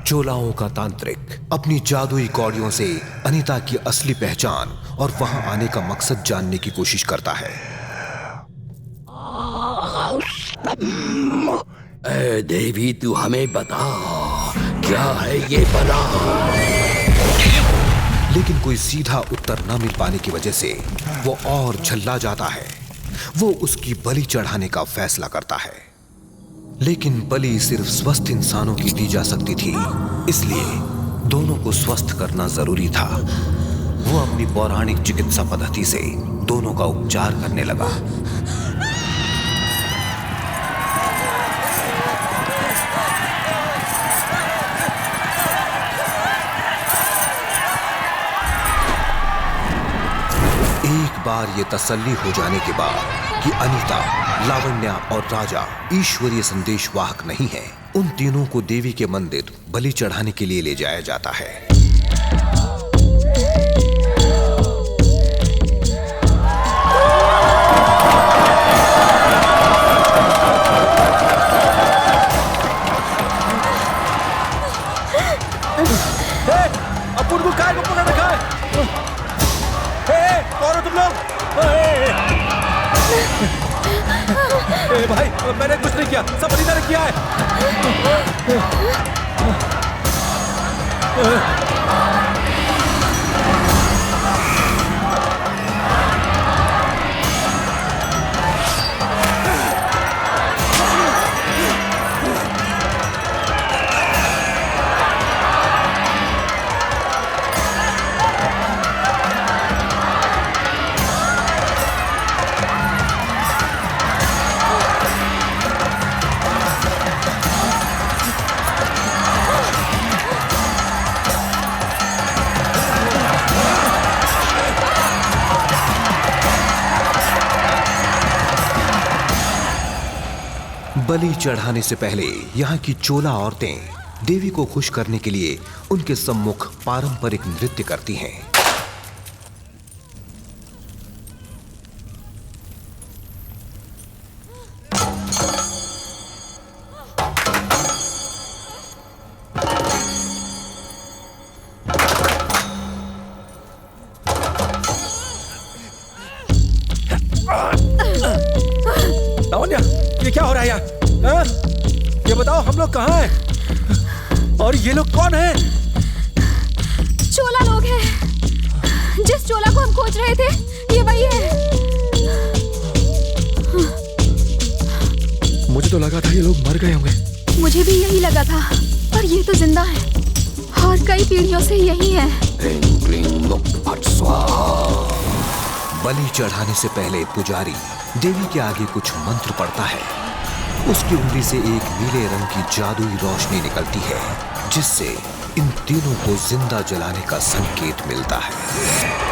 चोलाओं का तांत्रिक अपनी जादुई कौड़ियों से अनीता की असली पहचान और वहां आने का मकसद जानने की कोशिश करता है। ऐ देवी, तू हमें बता, क्या है ये बला? लेकिन कोई सीधा उत्तर न मिल पाने की वजह से वो और झल्ला जाता है। वो उसकी बलि चढ़ाने का फैसला करता है, लेकिन बलि सिर्फ स्वस्थ इंसानों की दी जा सकती थी, इसलिए दोनों को स्वस्थ करना जरूरी था। वो अपनी पौराणिक चिकित्सा पद्धति से दोनों का उपचार करने लगा। एक बार ये तसल्ली हो जाने के बाद कि अनीता, लावण्या और राजा ईश्वरीय संदेशवाहक नहीं है, उन तीनों को देवी के मंदिर बलि चढ़ाने के लिए ले जाया जाता है। अपुन को काय को पकड़ रखा है? कौन हो तुम लोग? भाई, मैंने कुछ नहीं किया, सब अनीता ने किया है। बलि चढ़ाने से पहले यहाँ की चोला औरतें देवी को खुश करने के लिए उनके सम्मुख पारंपरिक नृत्य करती हैं। लावण्या, ये क्या हो रहा है यहाँ? ये बताओ, हम लोग कहाँ हैं? और ये लोग कौन हैं? चोला लोग हैं। जिस चोला को हम खोज रहे थे, ये वही है। मुझे तो लगा था ये लोग मर गए होंगे। मुझे भी यही लगा था, पर ये तो जिंदा है और कई पीढ़ियों से यही है। बलि चढ़ाने से पहले पुजारी देवी के आगे कुछ मंत्र पढ़ता है। उसकी उंगली से एक नीले रंग की जादुई रोशनी निकलती है, जिससे इन तीनों को जिंदा जलाने का संकेत मिलता है।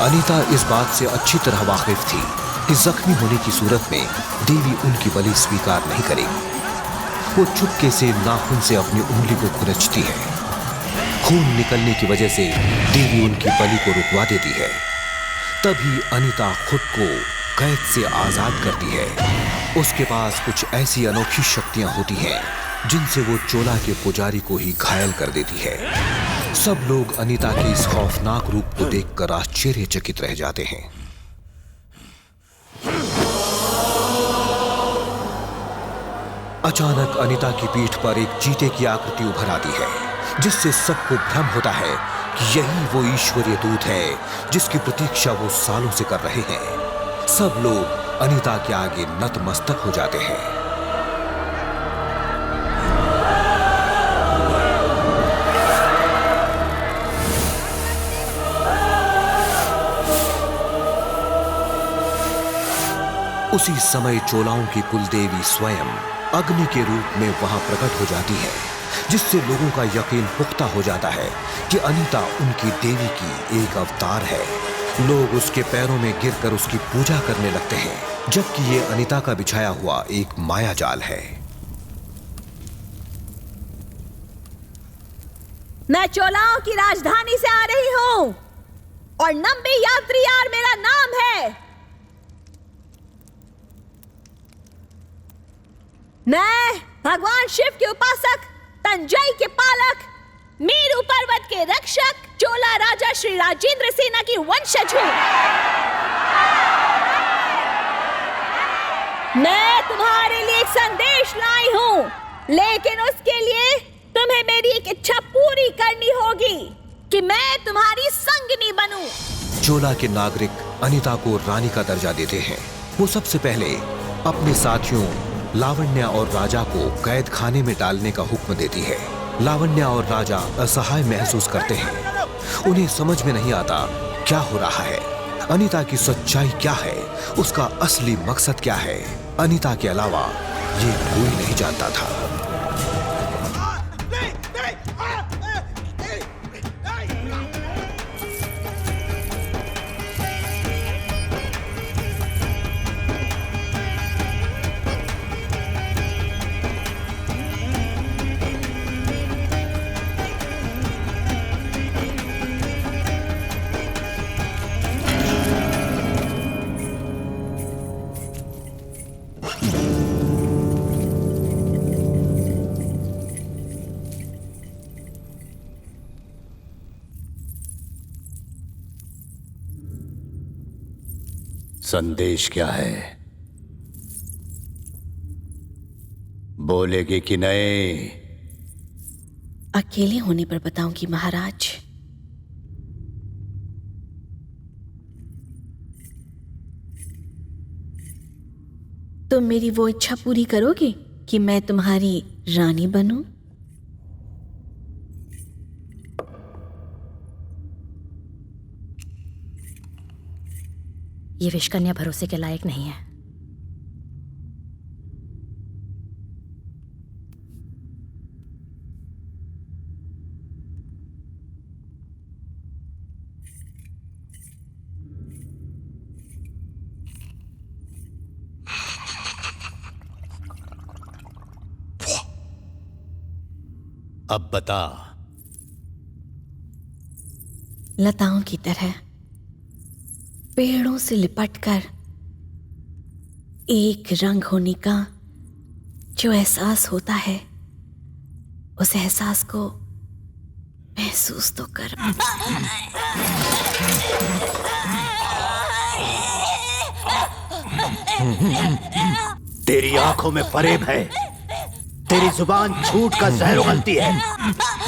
अनीता इस बात से अच्छी तरह वाकिफ थी कि जख्मी होने की सूरत में देवी उनकी बलि स्वीकार नहीं करेगी। वो चुपके से नाखून से अपनी उंगली को खुरचती है। खून निकलने की वजह से देवी उनकी बलि को रुकवा देती है। तभी अनीता खुद को कैद से आजाद करती है। उसके पास कुछ ऐसी अनोखी शक्तियां होती हैं जिनसे वो चोला के पुजारी को ही घायल कर देती है। सब लोग अनीता के इस खौफनाक रूप को देखकर आश्चर्यचकित रह जाते हैं। अचानक अनीता की पीठ पर एक चीते की आकृति उभर आती है, जिससे सबको भ्रम होता है कि यही वो ईश्वरीय दूत है जिसकी प्रतीक्षा वो सालों से कर रहे हैं। सब लोग अनीता के आगे नतमस्तक हो जाते हैं। उसी समय चोलाओं की कुलदेवी स्वयं अग्नि के रूप में वहां प्रकट हो जाती है। जिससे लोगों का यकीन पुख्ता हो जाता है कि अनीता उनकी देवी की एक अवतार है। लोग उसके पैरों में गिरकर उसकी पूजा करने लगते हैं, जबकि ये अनीता का बिछाया हुआ एक मायाजाल है। मैं चोलाओं की राजधानी से आ रही हूं और नंबी यात्री यार मेरा नाम है। मैं भगवान शिव के उपासक, तंजई के पालक, मेरू पर्वत के रक्षक, चोला राजा श्री राजेंद्र सेना की वंशज हूं। मैं तुम्हारे लिए एक संदेश लाई हूं, लेकिन उसके लिए तुम्हें मेरी एक इच्छा पूरी करनी होगी कि मैं तुम्हारी संगनी बनूं। चोला के नागरिक अनीता को रानी का दर्जा देते हैं। वो सबसे पहले अपने साथियों लावण्या और राजा को कैद खाने में डालने का हुक्म देती है। लावण्या और राजा असहाय महसूस करते हैं। उन्हें समझ में नहीं आता क्या हो रहा है। अनीता की सच्चाई क्या है, उसका असली मकसद क्या है, अनीता के अलावा ये कोई नहीं जानता था। संदेश क्या है? बोलेगी कि नहीं? अकेले होने पर बताऊंगी महाराज। तुम मेरी वो इच्छा पूरी करोगे कि मैं तुम्हारी रानी बनूं? ये विषकन्या भरोसे के लायक नहीं है। अब बता। लताओं की तरह पेड़ों से लिपटकर एक रंग होने का जो एहसास होता है, उस एहसास को महसूस तो कर। तेरी आंखों में फरेब है, तेरी जुबान झूठ का जहर उगलती है,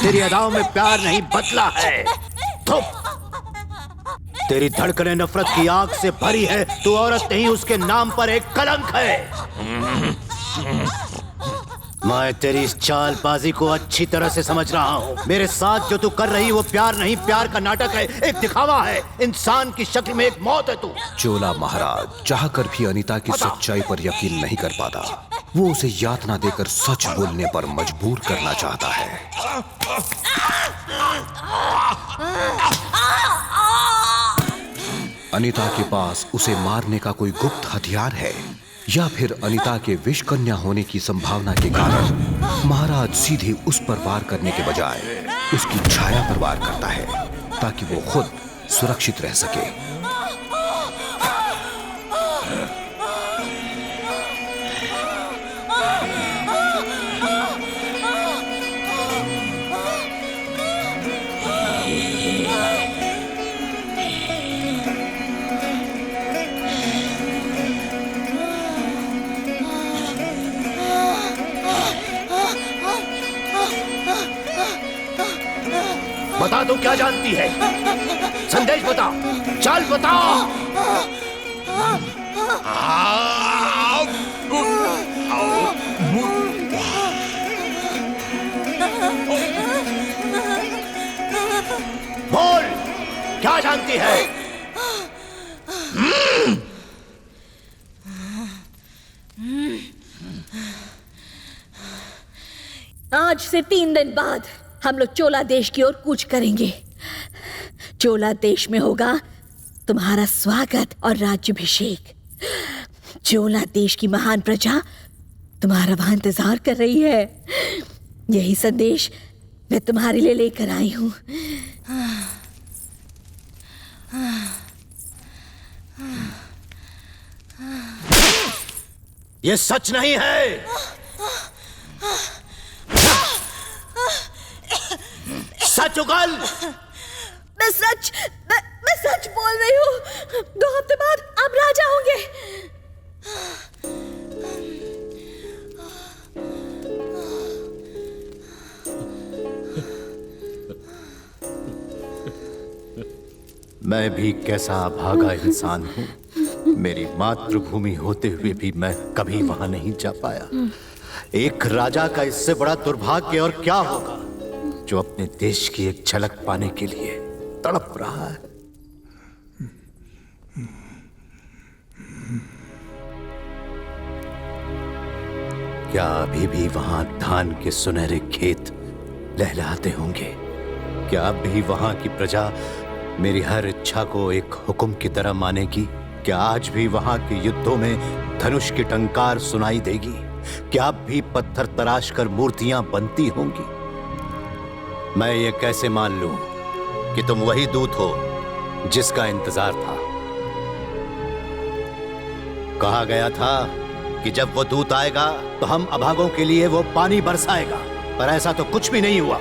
तेरी अदाओं में प्यार नहीं बदला है। थुप! तेरी धड़कनें नफरत की आग से भरी है। तू औरत नहीं, उसके नाम पर एक कलंक है। मैं तेरी इस चालबाजी को अच्छी तरह से समझ रहा हूँ। मेरे साथ जो तू कर रही वो प्यार नहीं, प्यार का नाटक है, एक दिखावा है। इंसान की शक्ल में एक मौत है तू। चोला महाराज चाहकर भी अनीता की सच्चाई पर यकीन नहीं कर पाता। वो उसे यातना देकर सच बोलने पर मजबूर करना चाहता है। अनीता के पास उसे मारने का कोई गुप्त हथियार है, या फिर अनीता के विष कन्या होने की संभावना के कारण महाराज सीधे उस पर वार करने के बजाय उसकी छाया पर वार करता है, ताकि वो खुद सुरक्षित रह सके। बता तू क्या जानती है? संदेश बता, चाल बता। बोल, क्या जानती है? आज से 3 दिन बाद हम लोग चोला देश की ओर कूच करेंगे। चोला देश में होगा तुम्हारा स्वागत और राज्याभिषेक। चोला देश की महान प्रजा तुम्हारा वहां इंतजार कर रही है। यही संदेश मैं तुम्हारे लिए लेकर आई हूं। ये सच नहीं है। सच उगल। मैं सच बोल रही हूँ। 2 हफ्ते बाद आप राजा होंगे। मैं भी कैसा भागा इंसान हूँ। मेरी मातृभूमि होते हुए भी मैं कभी वहां नहीं जा पाया। एक राजा का इससे बड़ा दुर्भाग्य और क्या होगा, जो अपने देश की एक झलक पाने के लिए तड़प रहा है। क्या अभी भी वहां धान के सुनहरे खेत लहलहाते होंगे? क्या अब भी वहां की प्रजा मेरी हर इच्छा को एक हुक्म की तरह मानेगी? क्या आज भी वहां के युद्धों में धनुष की टंकार सुनाई देगी? क्या अब भी पत्थर तराश कर मूर्तियां बनती होंगी? मैं ये कैसे मान लूं कि तुम वही दूत हो जिसका इंतजार था? कहा गया था कि जब वो दूत आएगा तो हम अभागों के लिए वो पानी बरसाएगा, पर ऐसा तो कुछ भी नहीं हुआ।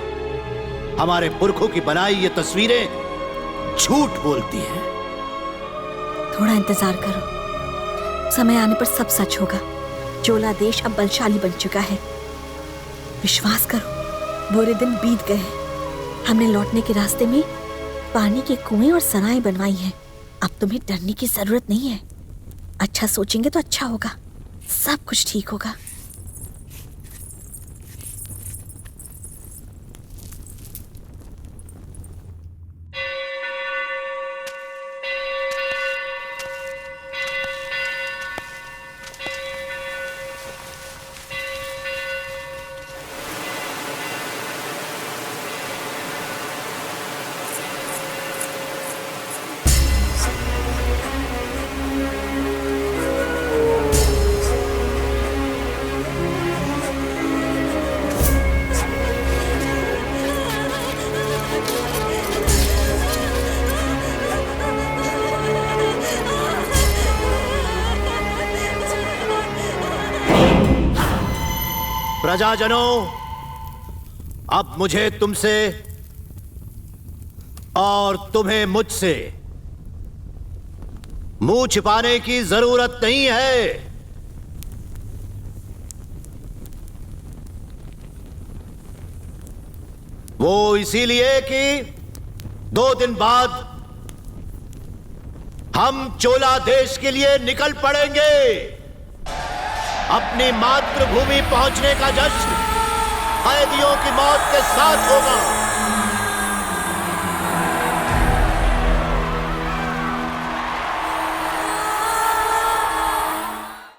हमारे पुरखों की बनाई ये तस्वीरें झूठ बोलती हैं। थोड़ा इंतजार करो, समय आने पर सब सच होगा। चोला देश अब बलशाली बन चुका है। विश्वास करो, बुरे दिन बीत गए। हमने लौटने के रास्ते में पानी के कुएं और सराएं बनवाई हैं। अब तुम्हें डरने की जरूरत नहीं है। अच्छा सोचेंगे तो अच्छा होगा, सब कुछ ठीक होगा। प्रजाजनों, अब मुझे तुमसे और तुम्हें मुझसे मुंह छिपाने की जरूरत नहीं है। वो इसीलिए कि 2 दिन बाद हम चोला देश के लिए निकल पड़ेंगे। अपनी मातृभूमि पहुंचने का जश्न कैदियों की मौत के साथ होगा।